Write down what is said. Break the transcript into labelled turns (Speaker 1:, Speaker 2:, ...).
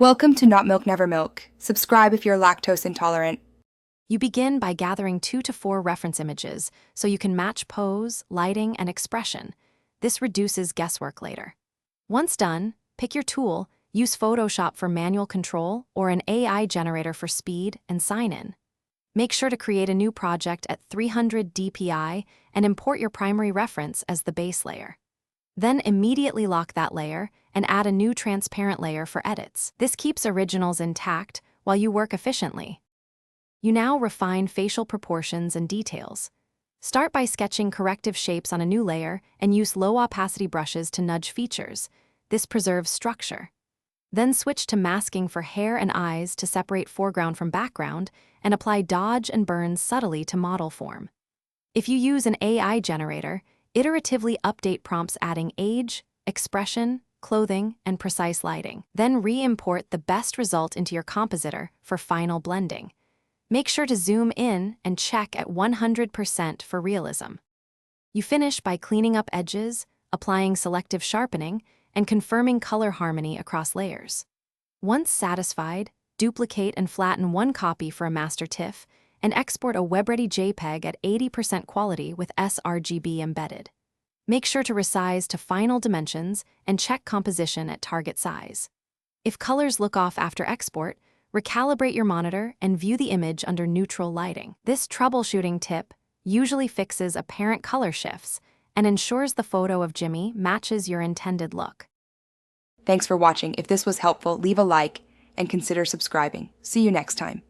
Speaker 1: Welcome to Not Milk Never Milk. Subscribe if you're lactose intolerant.
Speaker 2: You begin by gathering 2 to 4 reference images so you can match pose, lighting, and expression. This reduces guesswork later. Once done, pick your tool, use Photoshop for manual control or an AI generator for speed, and sign in. Make sure to create a new project at 300 dpi and import your primary reference as the base layer. Then immediately lock that layer and add a new transparent layer for edits. This keeps originals intact while you work efficiently. You now refine facial proportions and details. Start by sketching corrective shapes on a new layer and use low opacity brushes to nudge features. This preserves structure. Then switch to masking for hair and eyes to separate foreground from background and apply dodge and burns subtly to model form. If you use an AI generator, iteratively update prompts adding age, expression, clothing, and precise lighting. Then re-import the best result into your compositor for final blending. Make sure to zoom in and check at 100% for realism. You finish by cleaning up edges, applying selective sharpening, and confirming color harmony across layers. Once satisfied, duplicate and flatten one copy for a master TIFF and export a WebReady JPEG at 80% quality with sRGB embedded. Make sure to resize to final dimensions and check composition at target size. If colors look off after export, recalibrate your monitor and view the image under neutral lighting. This troubleshooting tip usually fixes apparent color shifts and ensures the photo of Jimmy matches your intended look.
Speaker 1: Thanks for watching. If this was helpful, leave a like and consider subscribing. See you next time.